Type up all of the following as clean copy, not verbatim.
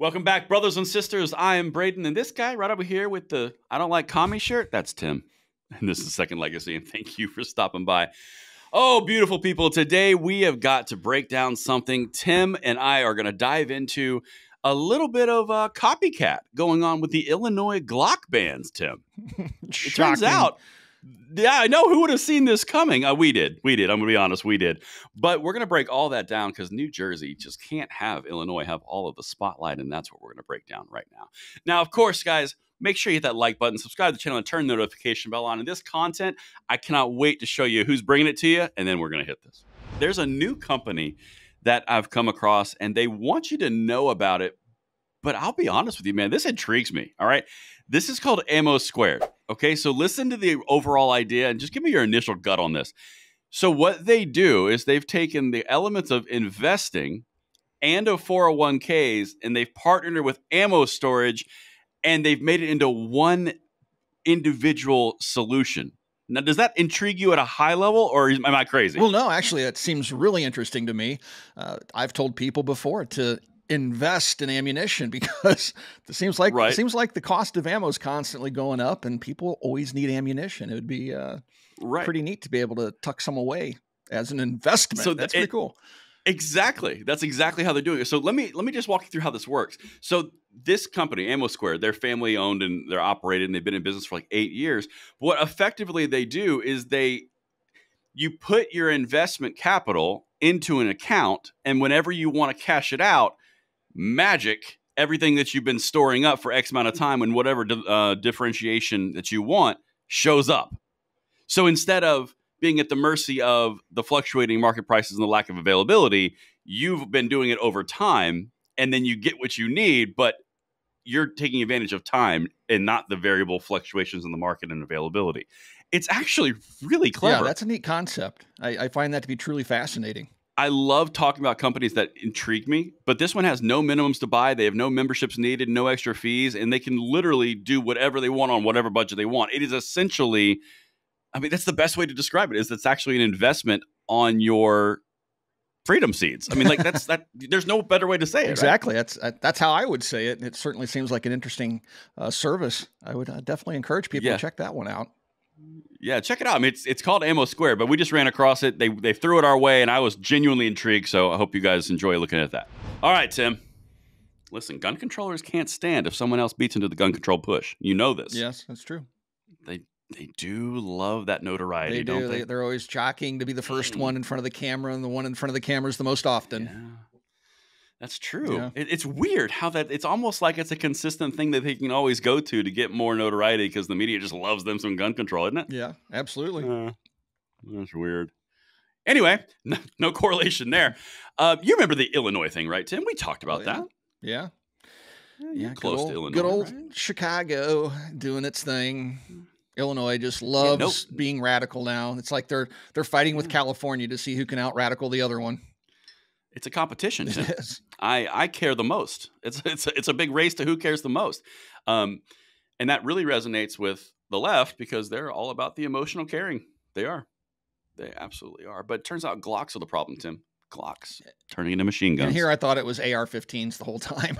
Welcome back, brothers and sisters. I am Braden, and this guy right over here with the I don't like commie shirt, that's Tim. And this is Second Legacy, and thank you for stopping by. Oh, beautiful people. Today we have got to break down something. Tim and I are going to dive into a little bit of a copycat going on with the Illinois Glock bans, Tim. It turns out, yeah, I know. Who would have seen this coming? We did. I'm going to be honest. We did. But we're going to break all that down because New Jersey just can't have Illinois have all of the spotlight. And that's what we're going to break down right now. Now, of course, guys, make sure you hit that like button, subscribe to the channel, and turn the notification bell on. And this content, I cannot wait to show you who's bringing it to you. And then we're going to hit this. There's a new company that I've come across, and they want you to know about it. But I'll be honest with you, man, this intrigues me. All right. This is called Ammo Squared. Okay. So listen to the overall idea and just give me your initial gut on this. So what they do is they've taken the elements of investing and of 401ks, and they've partnered with ammo storage, and they've made it into one individual solution. Now, does that intrigue you at a high level, or am I crazy? Well, no, actually, it seems really interesting to me. I've told people before to invest in ammunition because it seems like the cost of ammo is constantly going up, and people always need ammunition. It would be pretty neat to be able to tuck some away as an investment. So that's pretty cool. Exactly. That's exactly how they're doing it. So let me just walk you through how this works. So this company, Ammo Squared, they're family owned and they're operated, and they've been in business for like 8 years. What effectively they do is you put your investment capital into an account, and whenever you want to cash it out, magic, everything that you've been storing up for X amount of time and whatever differentiation that you want shows up. So instead of being at the mercy of the fluctuating market prices and the lack of availability, you've been doing it over time, and then you get what you need, but you're taking advantage of time and not the variable fluctuations in the market and availability. It's actually really clever. Yeah, that's a neat concept. I find that to be truly fascinating. I love talking about companies that intrigue me, but this one has no minimums to buy. They have no memberships needed, no extra fees, and they can literally do whatever they want on whatever budget they want. It is essentially, I mean, that's the best way to describe it, is it's actually an investment on your freedom seeds. I mean, like there's no better way to say it. Exactly. Right? That's how I would say it. It certainly seems like an interesting service. I would definitely encourage people to check that one out. Yeah, check it out. I mean, it's called Ammo Squared, but we just ran across it. They threw it our way, and I was genuinely intrigued, so I hope you guys enjoy looking at that. All right, Tim. Listen, gun controllers can't stand if someone else beats into the gun control push. You know this. Yes, that's true. They do love that notoriety, don't they? They're always jockeying to be the first one in front of the camera, and the one in front of the camera is the most often. Yeah. That's true. Yeah. It's weird how it's almost like it's a consistent thing that they can always go to get more notoriety because the media just loves them some gun control, isn't it? Yeah, absolutely. That's weird. Anyway, no correlation there. You remember the Illinois thing, right, Tim? We talked about that. Yeah. Yeah, close to Illinois. Good old Chicago doing its thing. Illinois just loves being radical now. It's like they're fighting with California to see who can out-radical the other one. It's a competition. Tim. It is. I care the most. It's a big race to who cares the most. And that really resonates with the left because they're all about the emotional caring. They are. They absolutely are. But it turns out Glocks are the problem, Tim. Glocks turning into machine guns. And here I thought it was AR-15s the whole time.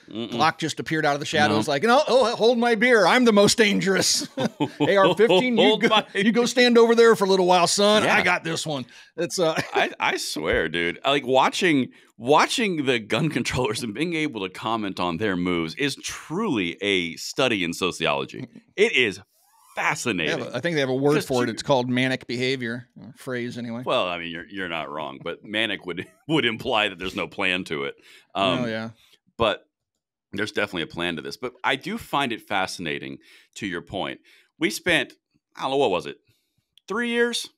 Glock just appeared out of the shadows like, hold my beer. I'm the most dangerous. AR-15, you go stand over there for a little while, son. Yeah. I got this one. It's I swear, dude. Like watching the gun controllers and being able to comment on their moves is truly a study in sociology. It is fascinating. I think they have a word for it. It's called manic behavior, phrase anyway. Well, I mean, you're not wrong, but manic would imply that there's no plan to it. Yeah. But there's definitely a plan to this. But I do find it fascinating, to your point. We spent, I don't know, what was it? 3 years?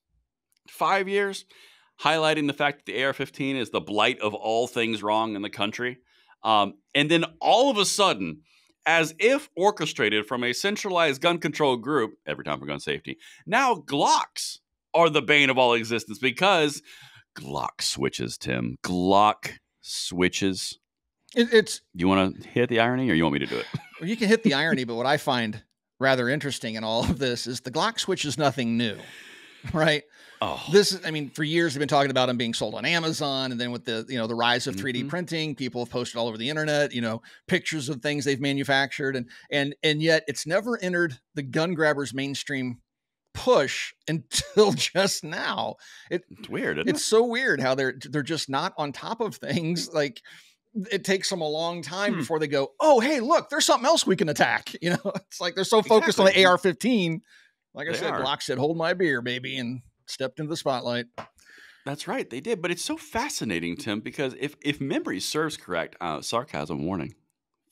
5 years? Highlighting the fact that the AR-15 is the blight of all things wrong in the country. And then all of a sudden, as if orchestrated from a centralized gun control group, every time for gun safety, now Glocks are the bane of all existence because Glock switches, Tim. Glock switches. You want to hit the irony, or you want me to do it? Well, you can hit the irony, but what I find rather interesting in all of this is the Glock switch is nothing new, right? This is, I mean, for years they've been talking about them being sold on Amazon, and then with the, the rise of 3D printing, people have posted all over the internet, pictures of things they've manufactured, and yet it's never entered the gun grabbers mainstream push until just now. It's weird. It's so weird how they're just not on top of things. Like, it takes them a long time before they go, oh, hey, look, there's something else we can attack. It's like they're so focused on the AR-15. Like I said, Glock said, hold my beer, baby, and stepped into the spotlight. That's right, they did. But it's so fascinating, Tim, because if memory serves correct, sarcasm warning,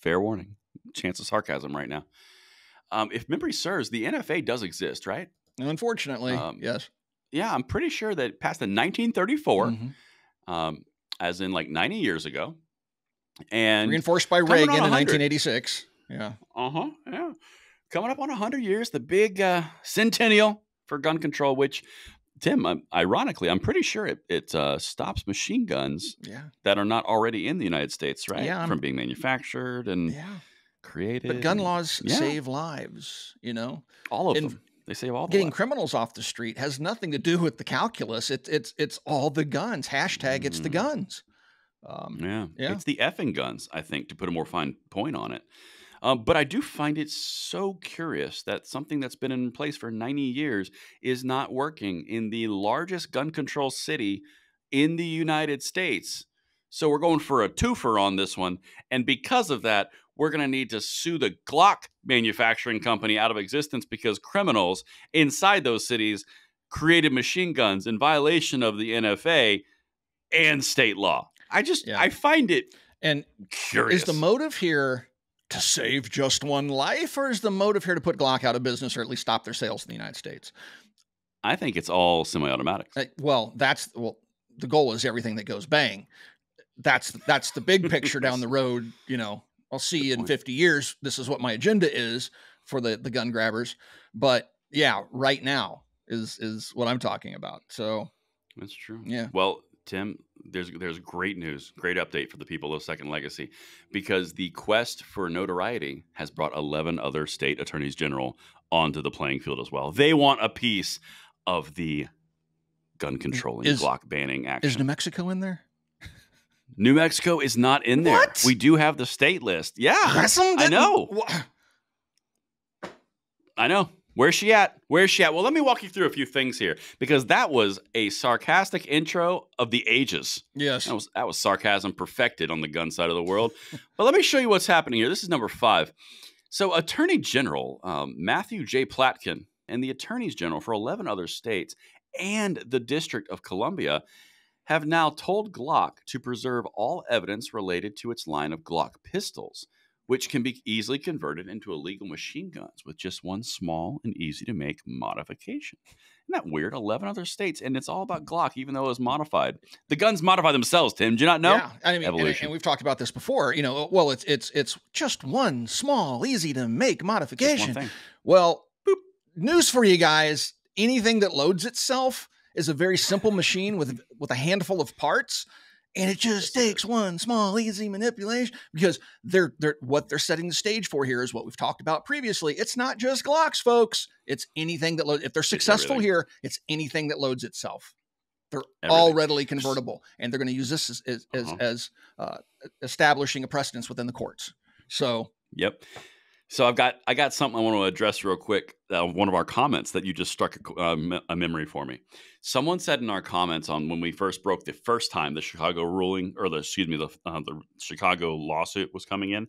fair warning, chance of sarcasm right now. If memory serves, the NFA does exist, right? Unfortunately, yes. Yeah, I'm pretty sure that it passed in 1934, as in like 90 years ago. And reinforced by Reagan in 1986. Yeah. Yeah. Coming up on 100 years, the big centennial for gun control, which, Tim, ironically, I'm pretty sure it stops machine guns that are not already in the United States, right? Yeah, from being manufactured and created. But gun laws save lives, All of them. They save all the getting lives. Criminals off the street has nothing to do with the calculus. It's all the guns. Hashtag it's the guns. It's the effing guns, I think, to put a more fine point on it. But I do find it so curious that something that's been in place for 90 years is not working in the largest gun control city in the United States. So we're going for a twofer on this one. And because of that, we're going to need to sue the Glock manufacturing company out of existence because criminals inside those cities created machine guns in violation of the NFA and state law. I find it curious. Is the motive here to save just one life, or is the motive here to put Glock out of business or at least stop their sales in the United States? I think it's all semi-automatics. The goal is everything that goes bang. That's the big picture down the road. I'll see you in 50 years. This is what my agenda is for the gun grabbers. But yeah, right now is what I'm talking about. So that's true. Yeah. Well, Tim, there's great news, great update for the people of Second Legacy, because the quest for notoriety has brought 11 other state attorneys general onto the playing field as well. They want a piece of the gun controlling, Glock banning action. Is New Mexico in there? New Mexico is not in there. What? We do have the state list. Yeah, I know. I know. Where's she at? Well, let me walk you through a few things here, because that was a sarcastic intro of the ages. Yes. That was sarcasm perfected on the gun side of the world. But let me show you what's happening here. This is number 5. So Attorney General Matthew J. Platkin and the Attorneys General for 11 other states and the District of Columbia have now told Glock to preserve all evidence related to its line of Glock pistols, which can be easily converted into illegal machine guns with just one small and easy-to-make modification. Isn't that weird? 11 other states, and it's all about Glock, even though it was modified. The guns modify themselves, Tim. Do you not know? Yeah, I mean, evolution. And we've talked about this before. It's just one small, easy-to-make modification. Just one thing. Well, news for you guys. Anything that loads itself is a very simple machine with a handful of parts. And it just takes one small, easy manipulation, because what they're setting the stage for here is what we've talked about previously. It's not just Glocks, folks. It's anything that loads. If they're successful here, it's anything that loads itself. They're all readily convertible, and they're going to use this as establishing a precedence within the courts. So, yep. So I got something I want to address real quick. One of our comments that you just struck a memory for me. Someone said in our comments on when we first broke the first time the Chicago ruling, or the Chicago lawsuit was coming in,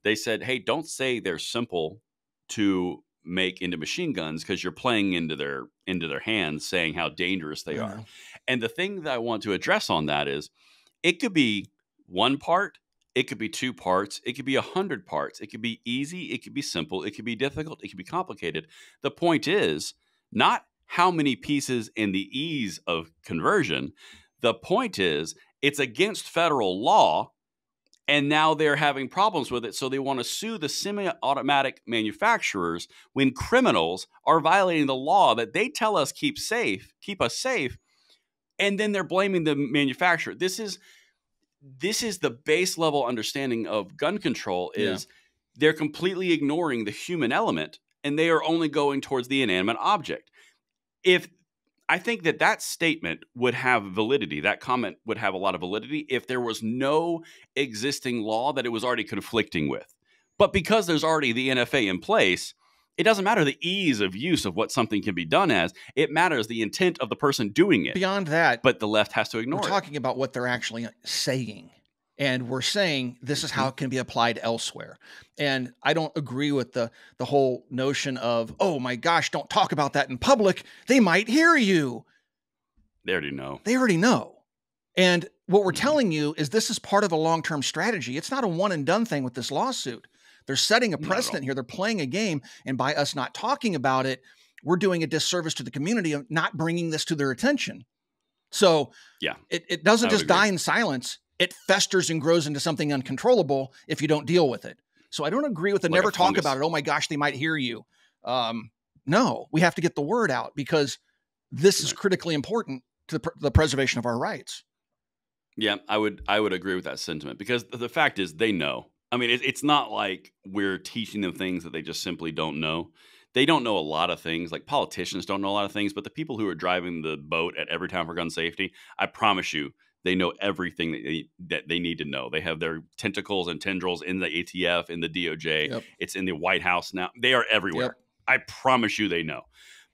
they said, "Hey, don't say they're simple to make into machine guns, because you're playing into their hands, saying how dangerous they are." And the thing that I want to address on that is, it could be one part. It could be 2 parts. It could be 100 parts. It could be easy. It could be simple. It could be difficult. It could be complicated. The point is not how many pieces and the ease of conversion. The point is it's against federal law, and now they're having problems with it. So they want to sue the semi-automatic manufacturers when criminals are violating the law that they tell us keep us safe, and then they're blaming the manufacturer. This is the base level understanding of gun control is they're completely ignoring the human element, and they are only going towards the inanimate object. I think that statement would have validity. That comment would have a lot of validity if there was no existing law that it was already conflicting with. But because there's already the NFA in place, it doesn't matter the ease of use of what something can be done as. It matters the intent of the person doing it. Beyond that, but the left has to ignore it. We're talking about what they're actually saying. And we're saying this is how it can be applied elsewhere. And I don't agree with the whole notion of, oh my gosh, don't talk about that in public. They might hear you. They already know. They already know. And what we're telling you is this is part of a long-term strategy. It's not a one and done thing with this lawsuit. They're setting a precedent here. They're playing a game. And by us not talking about it, we're doing a disservice to the community of not bringing this to their attention. So yeah, it doesn't just die in silence. It festers and grows into something uncontrollable if you don't deal with it. So I don't agree with the never talk about it. Oh my gosh, they might hear you. No, we have to get the word out because this is critically important to the preservation of our rights. Yeah, I would agree with that sentiment because the fact is they know. I mean, it's not like we're teaching them things that they just simply don't know. They don't know a lot of things. Like politicians don't know a lot of things, but the people who are driving the boat at Everytown for Gun Safety, I promise you, they know everything that they need to know. They have their tentacles and tendrils in the ATF, in the DOJ. Yep. It's in the White House now. They are everywhere. Yep. I promise you they know.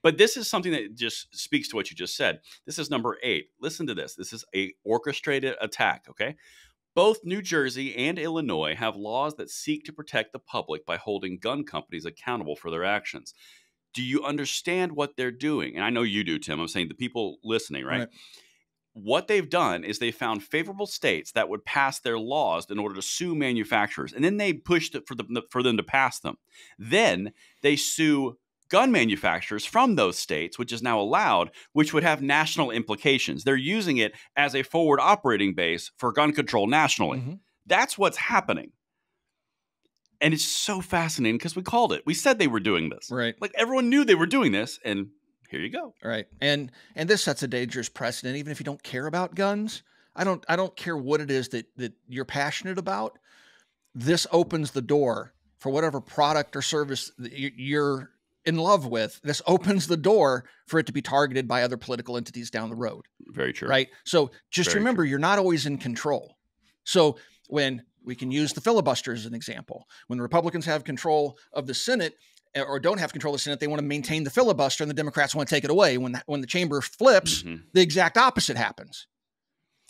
But this is something that just speaks to what you just said. This is number 8. Listen to this. This is a orchestrated attack, okay? Both New Jersey and Illinois have laws that seek to protect the public by holding gun companies accountable for their actions. Do you understand what they're doing? And I know you do, Tim. I'm saying the people listening, right? What they've done is they found favorable states that would pass their laws in order to sue manufacturers. And then they pushed it for them to pass them. Then they sue gun manufacturers from those states, which is now allowed, which would have national implications. They're using it as a forward operating base for gun control nationally. Mm-hmm. That's what's happening. And it's so fascinating because we called it. We said they were doing this. Right. Like everyone knew they were doing this, and here you go. Right. And this sets a dangerous precedent, even if you don't care about guns. I don't care what it is that you're passionate about. This opens the door for whatever product or service that you're in love with. This opens the door for it to be targeted by other political entities down the road. Very true. Right. So just remember, you're not always in control. So when we can use the filibuster as an example, when the Republicans have control of the Senate or don't have control of the Senate, they want to maintain the filibuster and the Democrats want to take it away. When the chamber flips, the exact opposite happens.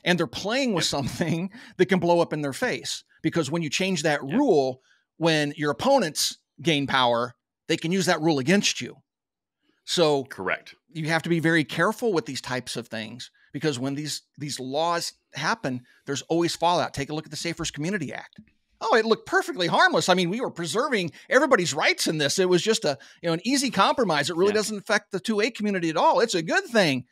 And they're playing with something that can blow up in their face, because when you change that rule, when your opponents gain power, they can use that rule against you. So correct. You have to be very careful with these types of things, because when these laws happen, there's always fallout. Take a look at the Safer's Community Act. Oh, it looked perfectly harmless. I mean, we were preserving everybody's rights in this. It was just an easy compromise. It really doesn't affect the 2A community at all. It's a good thing.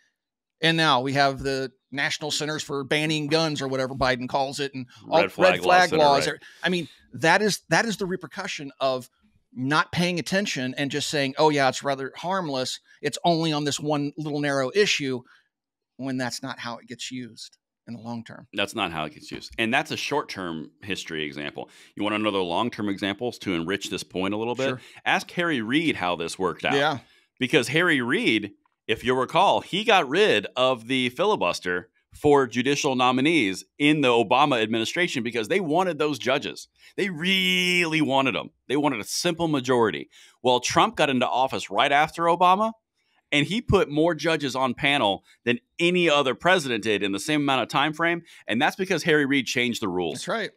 And now we have the National Centers for Banning Guns, or whatever Biden calls it, and red flag laws. Right. I mean, that is the repercussion of not paying attention and just saying, oh yeah, it's rather harmless. It's only on this one little narrow issue, when that's not how it gets used in the long term. That's not how it gets used. And that's a short-term history example. You want another long-term examples to enrich this point a little bit? Sure. Ask Harry Reid how this worked out. Yeah. Because Harry Reid, if you'll recall, he got rid of the filibuster for judicial nominees in the Obama administration because they wanted those judges. They really wanted them. They wanted a simple majority. Well, Trump got into office right after Obama, and he put more judges on panel than any other president did in the same amount of time frame. And that's because Harry Reid changed the rules. That's right.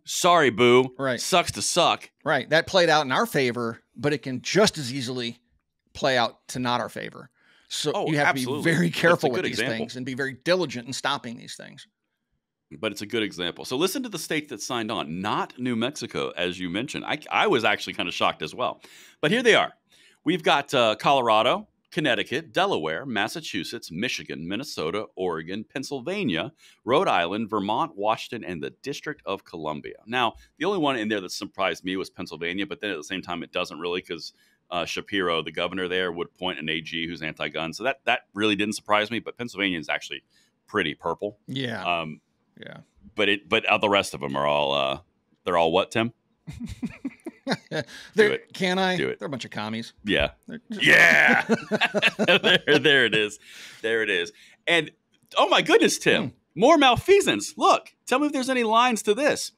Sorry, boo. Right. Sucks to suck. Right. That played out in our favor, but it can just as easily play out to not our favor. So you have to be very careful with these things and be very diligent in stopping these things. But it's a good example. So listen to the states that signed on, not New Mexico, as you mentioned. I was actually kind of shocked as well. But here they are. We've got Colorado, Connecticut, Delaware, Massachusetts, Michigan, Minnesota, Oregon, Pennsylvania, Rhode Island, Vermont, Washington, and the District of Columbia. Now, the only one in there that surprised me was Pennsylvania, but then at the same time, it doesn't really, because Shapiro, the governor there, would appoint an AG who's anti-gun. So that really didn't surprise me, but Pennsylvania is actually pretty purple. Yeah. But the rest of them are all, they're all what, Tim? Can I? Do it. They're a bunch of commies. Yeah. Yeah. there it is. There it is. And oh my goodness, Tim, more malfeasance. Look, tell me if there's any lines to this.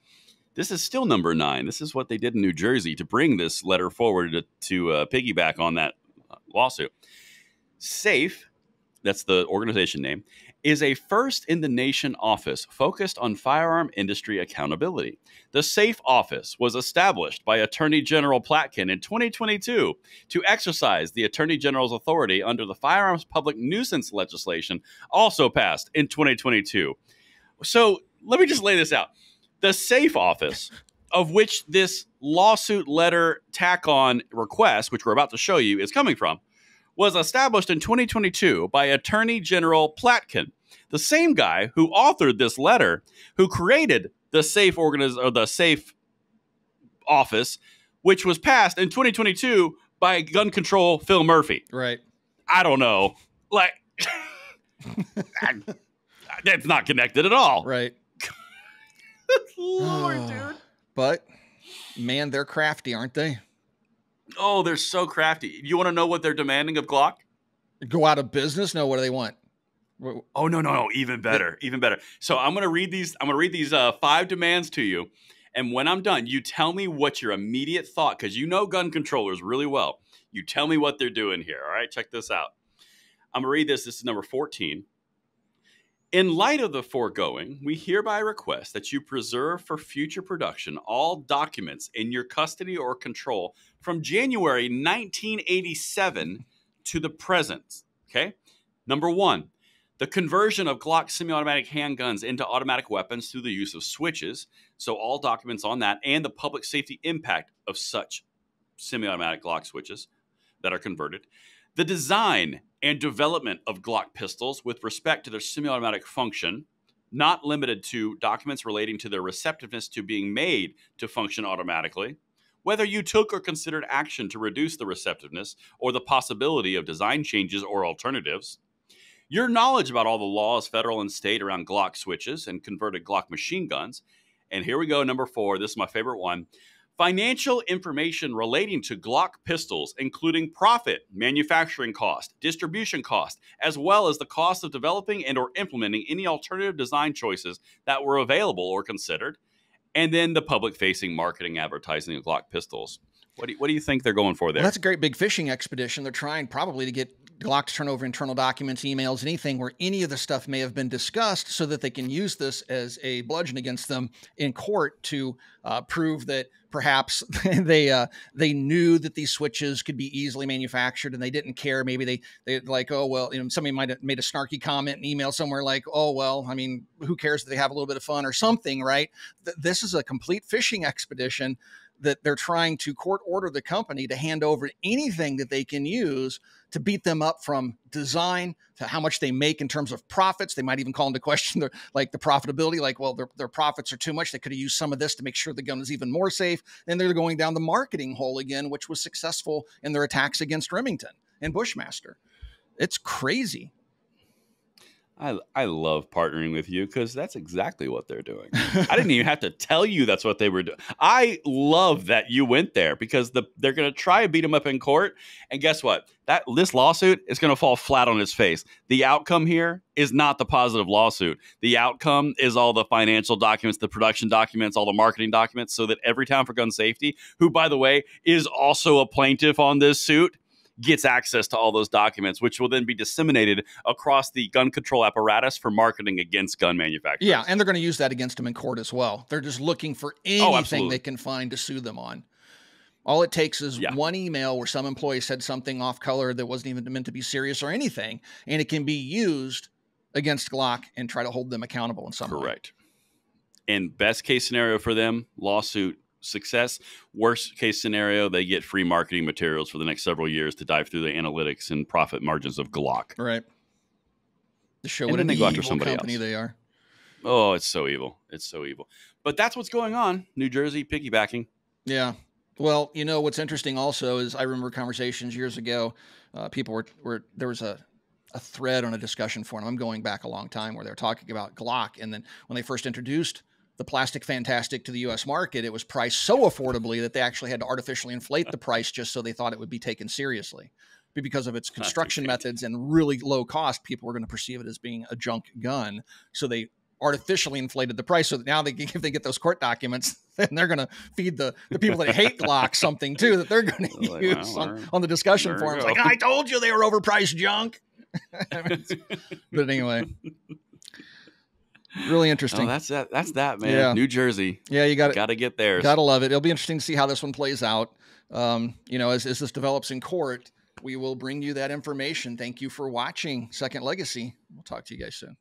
This is still number 9. This is what they did in New Jersey to bring this letter forward to piggyback on that lawsuit. SAFE, that's the organization name, is a first-in-the-nation office focused on firearm industry accountability. The SAFE office was established by Attorney General Platkin in 2022 to exercise the Attorney General's authority under the firearms public nuisance legislation, also passed in 2022. So let me just lay this out. The SAFE office, of which this lawsuit letter tack-on request, which we're about to show you, is coming from, was established in 2022 by Attorney General Platkin, the same guy who authored this letter, who created the SAFE the SAFE office, which was passed in 2022 by gun control Phil Murphy. Right. I don't know. Like, that's not connected at all. Right. Lord, dude. But, man, they're crafty, aren't they? Oh, they're so crafty. You want to know what they're demanding of Glock? Go out of business? No, what do they want? Oh, no. Even better. Even better. So I'm going to read these 5 demands to you. And when I'm done, you tell me what your immediate thought, because you know gun controllers really well. You tell me what they're doing here. All right, check this out. I'm going to read this. This is number 14. In light of the foregoing, we hereby request that you preserve for future production all documents in your custody or control from January 1987 to the present. Okay? Number 1, the conversion of Glock semi-automatic handguns into automatic weapons through the use of switches. So all documents on that and the public safety impact of such semi-automatic Glock switches that are converted. The design and development of Glock pistols with respect to their semi-automatic function, not limited to documents relating to their receptiveness to being made to function automatically, whether you took or considered action to reduce the receptiveness or the possibility of design changes or alternatives, your knowledge about all the laws, federal and state, around Glock switches and converted Glock machine guns, and here we go, number 4, this is my favorite one, financial information relating to Glock pistols, including profit, manufacturing cost, distribution cost, as well as the cost of developing and or implementing any alternative design choices that were available or considered, and then the public-facing marketing, advertising of Glock pistols. What do you think they're going for there? Well, that's a great big fishing expedition. They're trying probably to get Glock to turn over internal documents, emails, anything where any of the stuff may have been discussed so that they can use this as a bludgeon against them in court to prove that perhaps they knew that these switches could be easily manufactured and they didn't care. Maybe they like, oh, well, somebody might have made a snarky comment and email somewhere like, oh, well, I mean, who cares if they have a little bit of fun or something, right? This is a complete fishing expedition that they're trying to court order the company to hand over anything that they can use to beat them up, from design to how much they make in terms of profits. They might even call into question the profitability, like, well, their profits are too much. They could have used some of this to make sure the gun is even more safe. And they're going down the marketing hole again, which was successful in their attacks against Remington and Bushmaster. It's crazy. I love partnering with you because that's exactly what they're doing. I didn't even have to tell you that's what they were doing. I love that you went there because they're going to try and beat them up in court. And guess what? This lawsuit is going to fall flat on its face. The outcome here is not the positive lawsuit. The outcome is all the financial documents, the production documents, all the marketing documents, so that Every Town for Gun Safety, who, by the way, is also a plaintiff on this suit, gets access to all those documents, which will then be disseminated across the gun control apparatus for marketing against gun manufacturers. Yeah, and they're going to use that against them in court as well. They're just looking for anything they can find to sue them on. All it takes is one email where some employee said something off color that wasn't even meant to be serious or anything, and it can be used against Glock and try to hold them accountable in some way. Correct. And best case scenario for them, lawsuit success. Worst case scenario, they get free marketing materials for the next several years to dive through the analytics and profit margins of Glock. Right. To show what an evil company else they are. Oh, it's so evil. It's so evil. But that's what's going on. New Jersey piggybacking. Yeah. Well, what's interesting also is I remember conversations years ago. People were there was a thread on a discussion forum. I'm going back a long time where they were talking about Glock. And then when they first introduced the plastic fantastic to the U.S. market, it was priced so affordably that they actually had to artificially inflate the price just so they thought it would be taken seriously. But because of its construction methods and really low cost, people were going to perceive it as being a junk gun. So they artificially inflated the price so that now if they get those court documents, then they're going to feed the people that hate Glock something too, that they're going to use on the discussion forums. Like, I told you they were overpriced junk. But anyway, really interesting. Oh, that's that, man. Yeah. New Jersey. Yeah, you got to get there. Got to love it. It'll be interesting to see how this one plays out. As this develops in court, we will bring you that information. Thank you for watching Second Legacy. We'll talk to you guys soon.